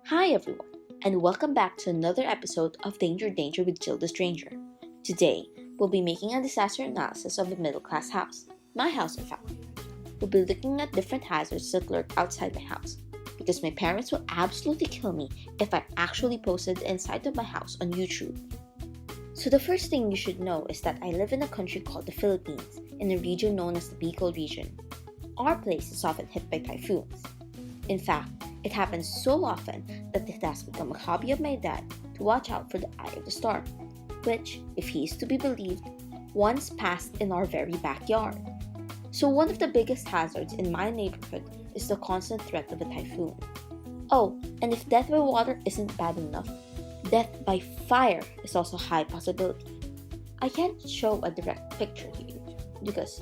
Hi everyone, and welcome back to another episode of Danger Danger with Jill the Stranger. Today, we'll be making a disaster analysis of a middle-class house. My house, in fact. We'll be looking at different hazards that lurk outside my house, because my parents will absolutely kill me if I actually posted the inside of my house on YouTube. So the first thing you should know is that I live in a country called the Philippines, in a region known as the Bicol region. Our place is often hit by typhoons. In fact, it happens so often that it has become a hobby of my dad to watch out for the eye of the storm, which, if he is to be believed, once passed in our very backyard. So one of the biggest hazards in my neighborhood is the constant threat of a typhoon. Oh, and if death by water isn't bad enough, death by fire is also a high possibility. I can't show a direct picture to you because,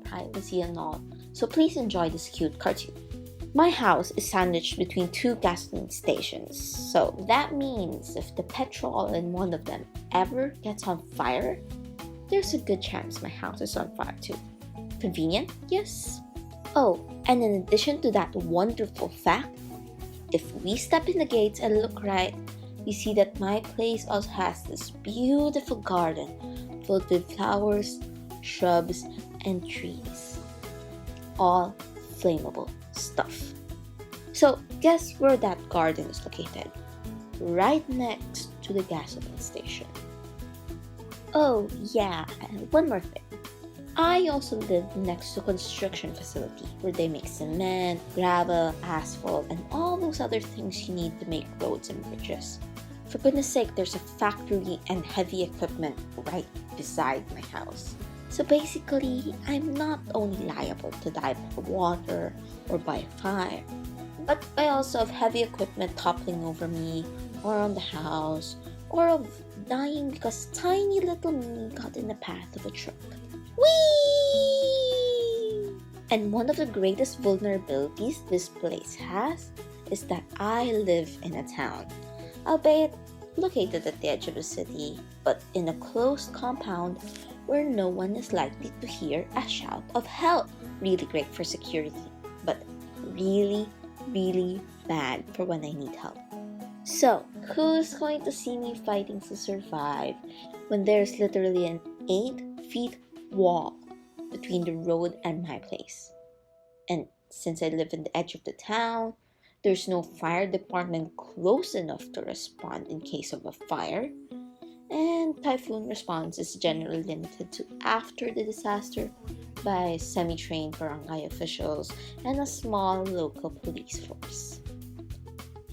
privacy and all, so please enjoy this cute cartoon. My house is sandwiched between two gasoline stations, so that means if the petrol in one of them ever gets on fire, there's a good chance my house is on fire too. Convenient? Yes. Oh, and in addition to that wonderful fact, if we step in the gates and look right, we see that my place also has this beautiful garden filled with flowers, shrubs, and trees. All flammable stuff. So, guess where that garden is located? Right next to the gasoline station. Oh, yeah, and one more thing. I also live next to a construction facility where they make cement, gravel, asphalt, and all those other things you need to make roads and bridges. For goodness sake, there's a factory and heavy equipment right beside my house. So basically, I'm not only liable to die by water or by fire, but I also have heavy equipment toppling over me or on the house, or of dying because tiny little me got in the path of a truck. Whee! And one of the greatest vulnerabilities this place has is that I live in a town, albeit located at the edge of a city, but in a closed compound where no one is likely to hear a shout of help. Really great for security, but really, really bad for when I need help. So, who's going to see me fighting to survive when there's literally an 8-feet wall between the road and my place? And since I live in the edge of the town, there's no fire department close enough to respond in case of a fire, and typhoon response is generally limited to after the disaster by semi-trained barangay officials and a small local police force.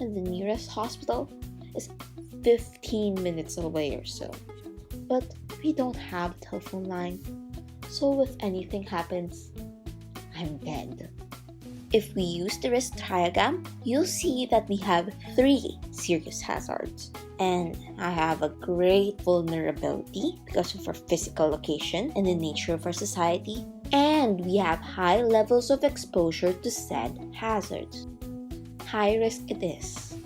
And the nearest hospital is 15 minutes away or so. But we don't have a telephone line, so if anything happens, I'm dead. If we use the risk diagram, you'll see that we have 3 serious hazards. And I have a great vulnerability because of our physical location and the nature of our society. And we have high levels of exposure to said hazards. High risk it is.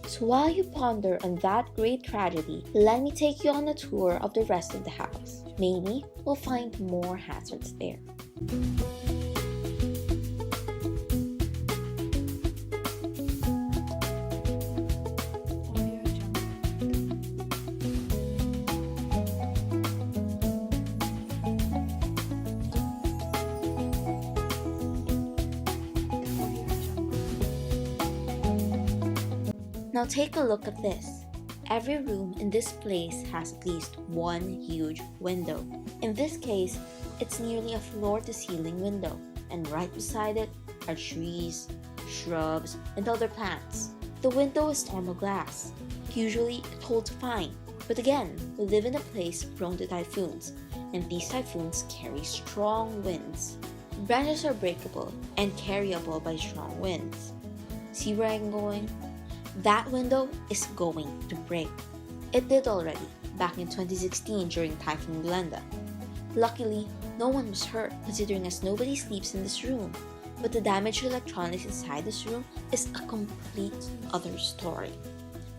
So while you ponder on that great tragedy, let me take you on a tour of the rest of the house. Maybe we'll find more hazards there. Now take a look at this. Every room in this place has at least one huge window. In this case, it's nearly a floor-to-ceiling window, and right beside it are trees, shrubs, and other plants. The window is normal glass. Usually, it holds fine. But again, we live in a place prone to typhoons, and these typhoons carry strong winds. Branches are breakable and carryable by strong winds. See where I'm going? That window is going to break. It did already, back in 2016 during Typhoon Glenda. Luckily, no one was hurt considering as nobody sleeps in this room, but the damaged electronics inside this room is a complete other story.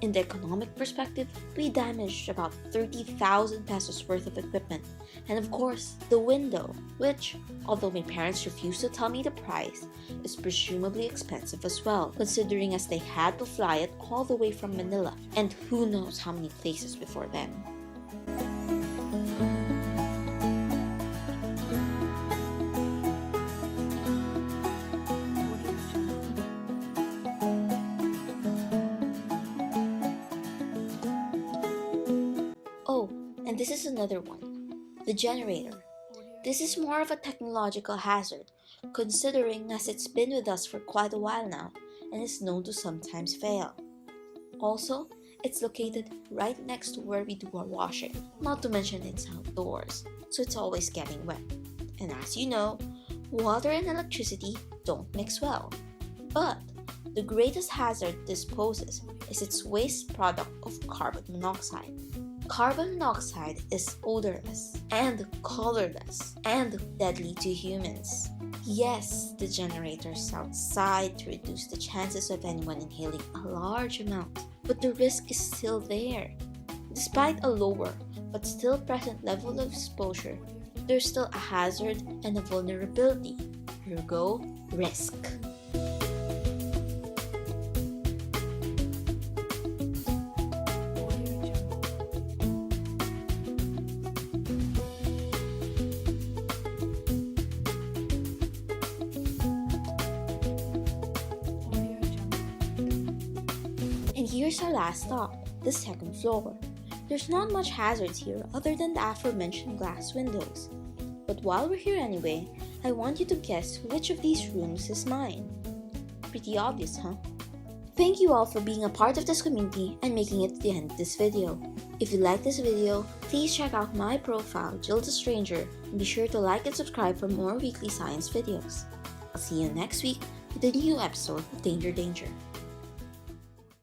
In the economic perspective, we damaged about 30,000 pesos worth of equipment, and of course, the window, which, although my parents refused to tell me the price, is presumably expensive as well, considering as they had to fly it all the way from Manila, and who knows how many places before then. Oh, and this is another one. The generator. This is more of a technological hazard, considering as it's been with us for quite a while now and is known to sometimes fail. Also, it's located right next to where we do our washing, not to mention it's outdoors, so it's always getting wet. And as you know, water and electricity don't mix well. But the greatest hazard this poses is its waste product of carbon monoxide. Carbon monoxide is odorless and colorless and deadly to humans. Yes, the generators outside to reduce the chances of anyone inhaling a large amount, but the risk is still there. Despite a lower but still present level of exposure, there's still a hazard and a vulnerability. Ergo, risk. And here's our last stop, the second floor. There's not much hazards here other than the aforementioned glass windows. But while we're here anyway, I want you to guess which of these rooms is mine. Pretty obvious, huh? Thank you all for being a part of this community and making it to the end of this video. If you like this video, please check out my profile, Jill the Stranger, and be sure to like and subscribe for more weekly science videos. I'll see you next week with a new episode of Danger Danger.